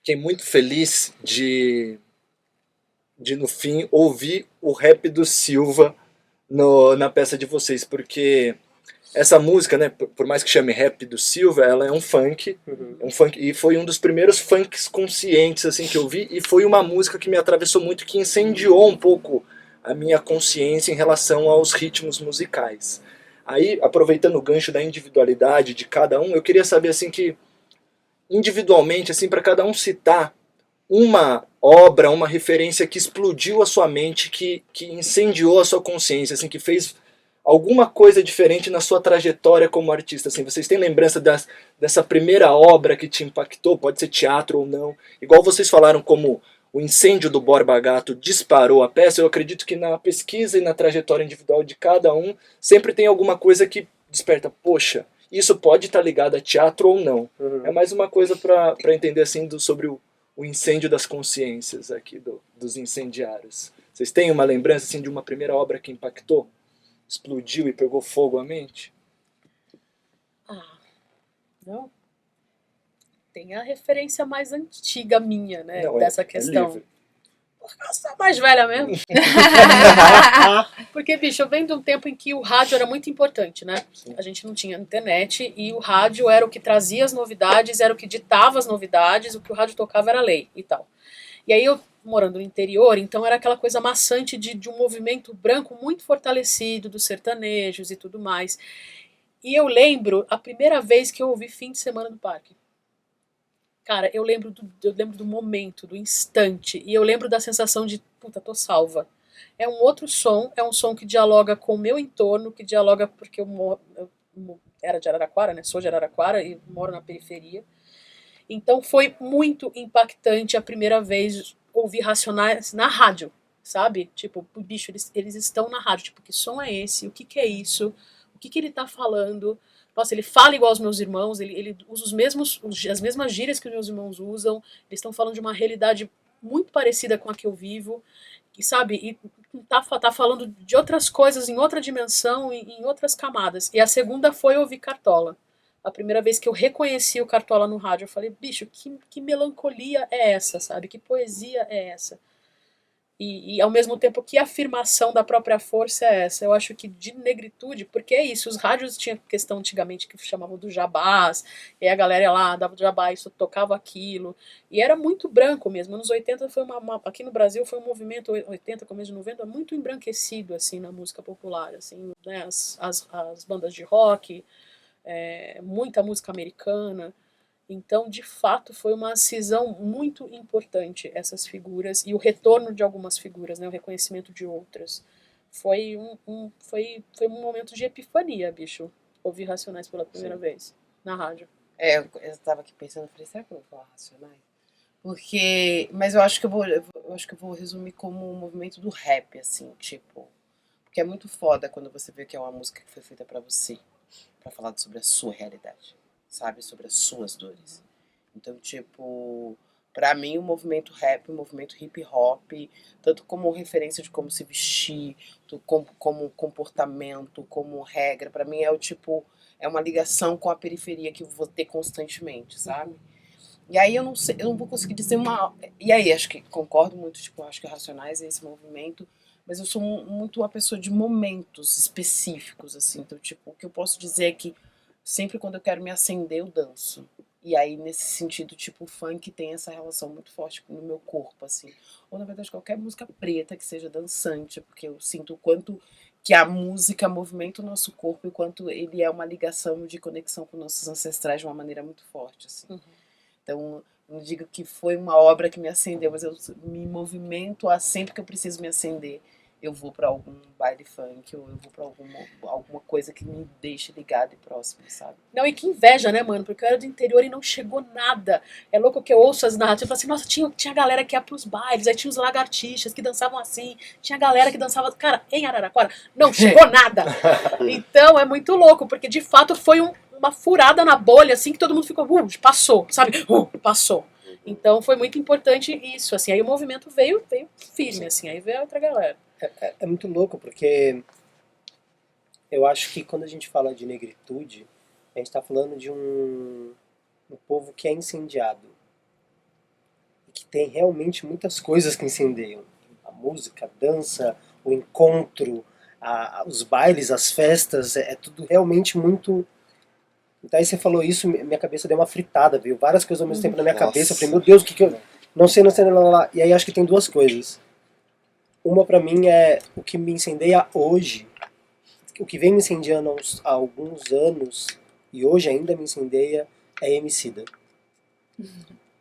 Fiquei muito feliz de no fim ouvir o rap do Silva na peça de vocês, porque essa música, né, por mais que chame rap do Silva, ela é um funk, e foi um dos primeiros funks conscientes assim que eu vi, e foi uma música que me atravessou muito, que incendiou um pouco a minha consciência em relação aos ritmos musicais. Aí, aproveitando o gancho da individualidade de cada um, eu queria saber assim que individualmente assim para cada um citar uma obra, uma referência que explodiu a sua mente, que incendiou a sua consciência, assim, que fez alguma coisa diferente na sua trajetória como artista. Assim, vocês têm lembrança dessa primeira obra que te impactou? Pode ser teatro ou não. Igual vocês falaram como o incêndio do Borba Gato disparou a peça, eu acredito que na pesquisa e na trajetória individual de cada um sempre tem alguma coisa que desperta, poxa, isso pode estar ligado a teatro ou não. É mais uma coisa para entender assim sobre o incêndio das consciências aqui dos incendiários. Vocês têm uma lembrança assim, de uma primeira obra que impactou? Explodiu e pegou fogo à mente? Ah, não. Tem a referência mais antiga minha, né, Não, dessa é questão. livre. Porque eu sou mais velha mesmo. Porque, bicho, eu venho de um tempo em que o rádio era muito importante, né? Sim. A gente não tinha internet e o rádio era o que trazia as novidades, era o que ditava as novidades, o que o rádio tocava era lei e tal. E aí eu, morando no interior, então era aquela coisa maçante de um movimento branco muito fortalecido, dos sertanejos e tudo mais. E eu lembro a primeira vez que eu ouvi Fim de Semana no Parque. Cara, eu lembro do momento, do instante, e eu lembro da sensação de, puta, tô salva. É um outro som, é um som que dialoga com o meu entorno, que dialoga porque eu era de Araraquara, né? Sou de Araraquara e moro na periferia. Então foi muito impactante a primeira vez ouvir Racionais na rádio, sabe? Tipo, bicho, eles estão na rádio. Tipo, que som é esse? O que, que é isso? O que, que ele tá falando? Nossa, ele fala igual aos meus irmãos, ele usa as mesmas gírias que os meus irmãos usam. Eles estão falando de uma realidade muito parecida com a que eu vivo. E sabe? E tá falando de outras coisas em outra dimensão, em outras camadas. E a segunda foi ouvir Cartola. A primeira vez que eu reconheci o Cartola no rádio, eu falei, bicho, que melancolia é essa, sabe? Que poesia é essa? E ao mesmo tempo, que afirmação da própria força é essa? Eu acho que de negritude, porque é isso, os rádios tinham questão antigamente que chamavam do jabás, e aí a galera ia lá, dava jabá, isso tocava aquilo, e era muito branco mesmo. Anos 80 foi aqui no Brasil foi um movimento, 80, começo de 90, muito embranquecido, assim, na música popular, assim, né? As bandas de rock, muita música americana. Então, de fato, foi uma cisão muito importante essas figuras e o retorno de algumas figuras, né, o reconhecimento de outras. Foi um momento de epifania, bicho. Ouvir Racionais pela primeira vez na rádio. Eu tava aqui pensando, falei, será que eu vou falar Racionais? Porque, mas eu acho que eu acho que eu vou resumir como um movimento do rap, assim, tipo, porque é muito foda quando você vê que é uma música que foi feita pra você, pra falar sobre a sua realidade, sabe, sobre as suas dores. Então, tipo, pra mim o movimento rap, o movimento hip hop, tanto como referência de como se vestir, como comportamento, como regra, pra mim é o tipo, é uma ligação com a periferia que eu vou ter constantemente, sabe? E aí eu não sei, eu não vou conseguir dizer uma. E aí, acho que concordo muito, tipo, acho que Racionais é esse movimento, mas eu sou muito uma pessoa de momentos específicos, assim. Então, tipo, o que eu posso dizer é que sempre quando eu quero me acender, eu danço. E aí, nesse sentido, tipo, o funk tem essa relação muito forte no meu corpo, assim. Ou, na verdade, qualquer música preta que seja dançante, porque eu sinto o quanto que a música movimenta o nosso corpo e quanto ele é uma ligação de conexão com nossos ancestrais de uma maneira muito forte, assim. Então, não digo que foi uma obra que me acendeu, mas eu me movimento sempre que eu preciso me acender. Eu vou pra algum baile funk ou eu vou pra alguma coisa que me deixe ligado e próximo, sabe? Não, e que inveja, né, mano? Porque eu era do interior e não chegou nada. É louco que eu ouço as narrativas e falo assim, nossa, tinha galera que ia pros bailes, aí tinha os lagartixas que dançavam assim, tinha galera que dançava. Cara, em Araraquara, não chegou nada. Então é muito louco, porque de fato foi uma furada na bolha, assim, que todo mundo ficou, passou, sabe? Passou. Então foi muito importante isso, assim. Aí o movimento veio firme, assim, aí veio a outra galera. É muito louco, porque eu acho que quando a gente fala de negritude, a gente está falando de um povo que é incendiado. que tem realmente muitas coisas que incendeiam. A música, a dança, o encontro, os bailes, as festas, é tudo realmente muito... Então aí você falou isso, minha cabeça deu uma fritada, viu? Várias coisas ao mesmo tempo na minha cabeça. Eu falei, meu Deus, o que que eu... Não sei, lá, lá, lá. E aí acho que tem duas coisas. Uma pra mim é o que me incendeia hoje, o que vem me incendiando há alguns anos, e hoje ainda me incendeia, é Emicida.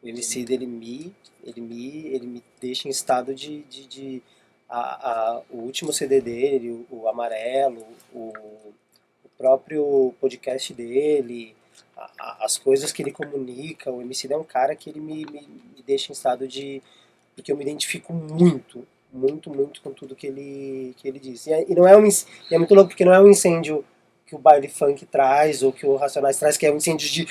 O Emicida, ele me deixa em estado o último CD dele, o Amarelo, o próprio podcast dele, as coisas que ele comunica. O Emicida é um cara que ele me deixa em estado de... porque eu me identifico muito com tudo que ele diz. E não é e é muito louco porque não é um incêndio que o baile funk traz, ou que o Racionais traz, que é um incêndio de...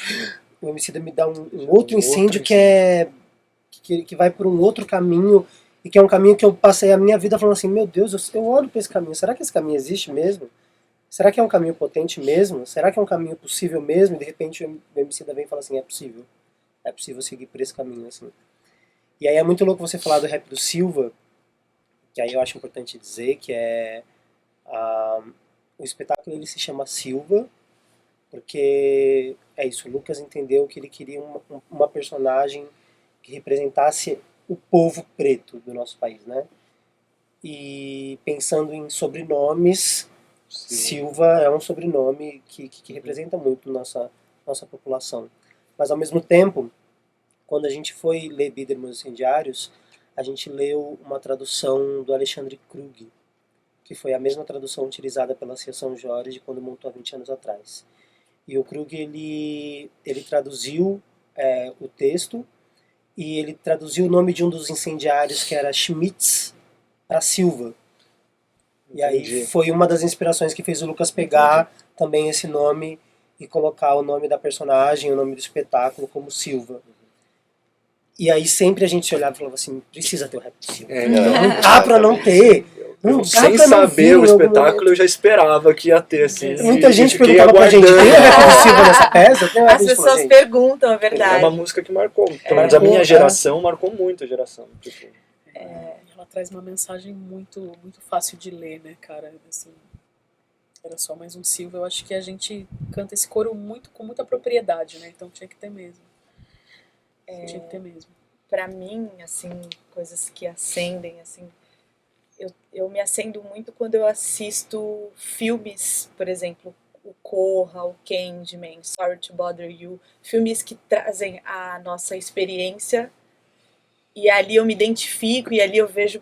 O Emicida me dá um outro incêndio que vai por um outro caminho, e que é um caminho que eu passei a minha vida falando assim, meu Deus, eu olho para esse caminho, será que esse caminho existe mesmo? Será que é um caminho potente mesmo? Será que é um caminho possível mesmo? E de repente o Emicida vem e fala assim, é possível seguir por esse caminho, assim. E aí é muito louco você falar do rap do Silva, que aí eu acho importante dizer que o espetáculo ele se chama Silva, porque é isso, o Lucas entendeu que ele queria uma personagem que representasse o povo preto do nosso país, né? E pensando em sobrenomes, sim, Silva é um sobrenome que representa muito nossa população. Mas ao mesmo tempo, quando a gente foi ler Biderman Incendiários, a gente leu uma tradução do Alexandre Krug, que foi a mesma tradução utilizada pela Cia São Jorge quando montou há 20 anos atrás. E o Krug, ele traduziu o texto, e ele traduziu o nome de um dos incendiários, que era Schmitz, para Silva. E aí foi uma das inspirações que fez o Lucas pegar também esse nome e colocar o nome da personagem, o nome do espetáculo como Silva. E aí sempre a gente se olhava e falava assim, precisa ter o rap do Silva. Não dá pra não ter. Sem saber o espetáculo, eu já esperava que ia ter, assim. Muita gente perguntava pra gente, tem o rap do Silva nessa peça? As pessoas perguntam, é verdade. É uma música que marcou. Pelo menos a minha geração marcou muito a geração. Tipo. Ela traz uma mensagem muito, muito fácil de ler, né, cara? Assim, era só mais um Silva. Eu acho que a gente canta esse coro com muita propriedade, né? Então tinha que ter mesmo. Tinha que ter mesmo. Pra mim, assim, coisas que acendem, assim... Eu me acendo muito quando eu assisto filmes, por exemplo, o Corra, o Candyman, Sorry to Bother You, filmes que trazem a nossa experiência, e ali eu me identifico, e ali eu vejo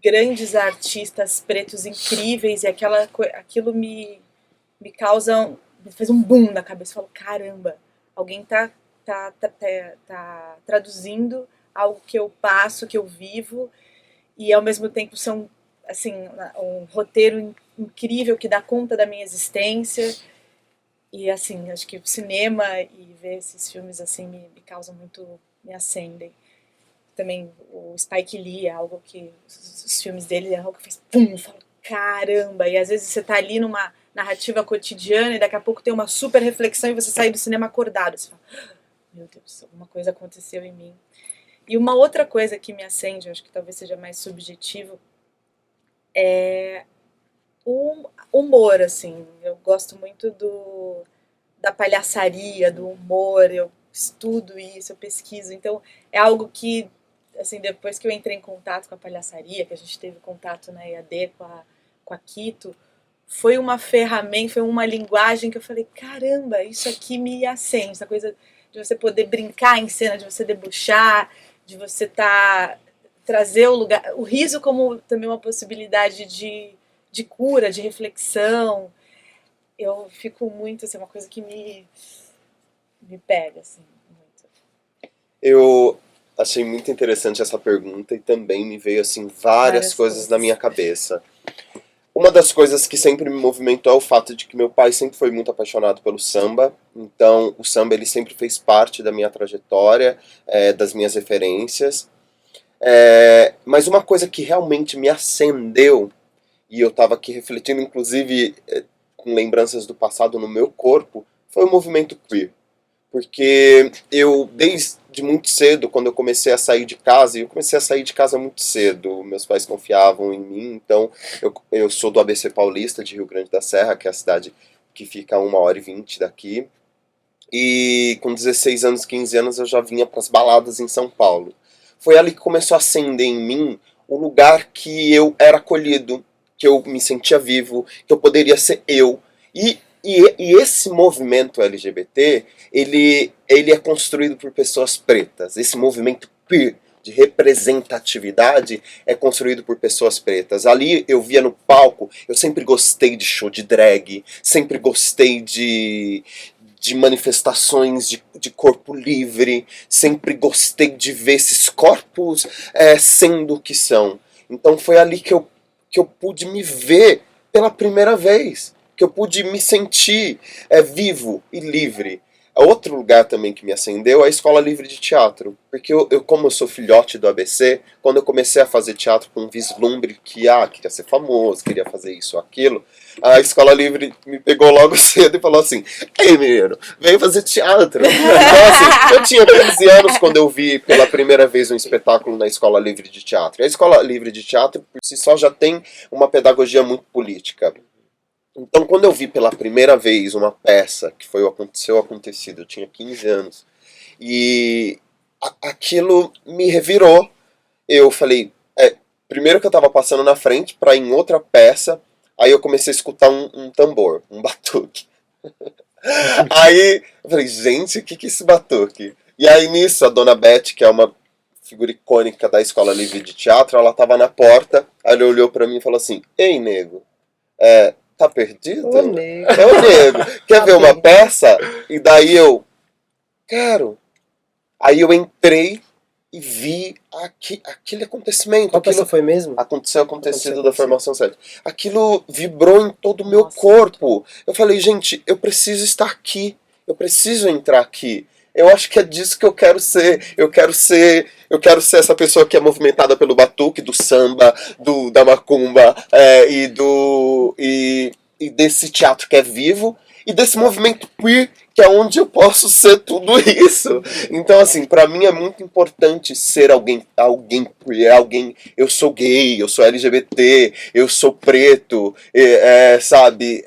grandes artistas pretos incríveis, e aquilo me causa, me faz um boom na cabeça. Eu falo, caramba, alguém tá traduzindo algo que eu passo, que eu vivo, e ao mesmo tempo são, assim, um roteiro incrível que dá conta da minha existência. E assim, acho que o cinema e ver esses filmes assim me causam muito, me acendem. Também o Spike Lee é algo que, os filmes dele é algo que faz pum, eu falo, caramba, e às vezes você tá ali numa narrativa cotidiana e daqui a pouco tem uma super reflexão e você sai do cinema acordado, você fala, meu Deus, alguma coisa aconteceu em mim. E uma outra coisa que me acende, eu acho que talvez seja mais subjetivo, é o humor, assim. Eu gosto muito da palhaçaria, do humor, eu estudo isso, eu pesquiso. Então, é algo que, assim, depois que eu entrei em contato com a palhaçaria, que a gente teve contato na EAD com a Quito, foi uma ferramenta, foi uma linguagem que eu falei, caramba, isso aqui me acende, essa coisa de você poder brincar em cena, de você debochar, de você trazer o riso como também uma possibilidade de cura, de reflexão. Eu fico muito, assim, uma coisa que me pega, assim, muito. Eu achei muito interessante essa pergunta e também me veio, assim, várias coisas na minha cabeça. Uma das coisas que sempre me movimentou é o fato de que meu pai sempre foi muito apaixonado pelo samba, então o samba ele sempre fez parte da minha trajetória, das minhas referências. Mas uma coisa que realmente me acendeu, e eu estava aqui refletindo, inclusive com lembranças do passado no meu corpo, foi o movimento queer. Porque eu, desde de muito cedo, quando eu comecei a sair de casa, e eu comecei a sair de casa muito cedo, meus pais confiavam em mim, então eu sou do ABC Paulista, de Rio Grande da Serra, que é a cidade que fica a 1h20 daqui, e com 16 anos, 15 anos eu já vinha para as baladas em São Paulo. Foi ali que começou a acender em mim o lugar que eu era acolhido, que eu me sentia vivo, que eu poderia ser eu. E esse movimento LGBT, ele é construído por pessoas pretas. Esse movimento queer de representatividade é construído por pessoas pretas. Ali eu via no palco, eu sempre gostei de show de drag, sempre gostei de manifestações de corpo livre, sempre gostei de ver esses corpos sendo o que são. Então foi ali que eu pude me ver pela primeira vez, que eu pude me sentir vivo e livre. Outro lugar também que me acendeu é a Escola Livre de Teatro, porque como eu sou filhote do ABC, quando eu comecei a fazer teatro com um vislumbre que queria ser famoso, queria fazer isso ou aquilo, a Escola Livre me pegou logo cedo e falou assim: ei menino, vem fazer teatro. Então assim, eu tinha 15 anos quando eu vi pela primeira vez um espetáculo na Escola Livre de Teatro. E a Escola Livre de Teatro por si só já tem uma pedagogia muito política. Então, quando eu vi pela primeira vez uma peça, que foi o Acontecido, eu tinha 15 anos, e aquilo me revirou. Eu falei, primeiro que eu estava passando na frente para ir em outra peça, aí eu comecei a escutar um tambor, um batuque. Aí eu falei, gente, o que é esse batuque? E aí nisso, a Dona Beth, que é uma figura icônica da Escola Livre de Teatro, ela estava na porta, aí ela olhou para mim e falou assim, ei, nego, tá perdido? Ô, nego. É o nego. Quer ver uma peça? E daí eu quero. Aí eu entrei e vi aquele acontecimento. Qual peça foi mesmo? Acontecido da Formação 7. Aquilo vibrou em todo o meu corpo. Eu falei, gente, eu preciso estar aqui. Eu preciso entrar aqui. Eu acho que é disso que eu quero ser. Eu quero ser essa pessoa que é movimentada pelo batuque, do samba, da macumba, e desse teatro que é vivo, e desse movimento queer, que é onde eu posso ser tudo isso. Então, assim, pra mim é muito importante ser alguém queer, eu sou gay, eu sou LGBT, eu sou preto, sabe?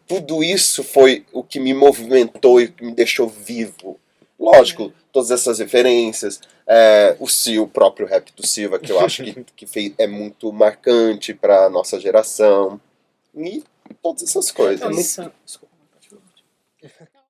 Tudo isso foi o que me movimentou e que me deixou vivo. Lógico, todas essas referências, o próprio rap do Silva, que eu acho que é muito marcante pra nossa geração, e todas essas coisas. Então, isso, Desculpa.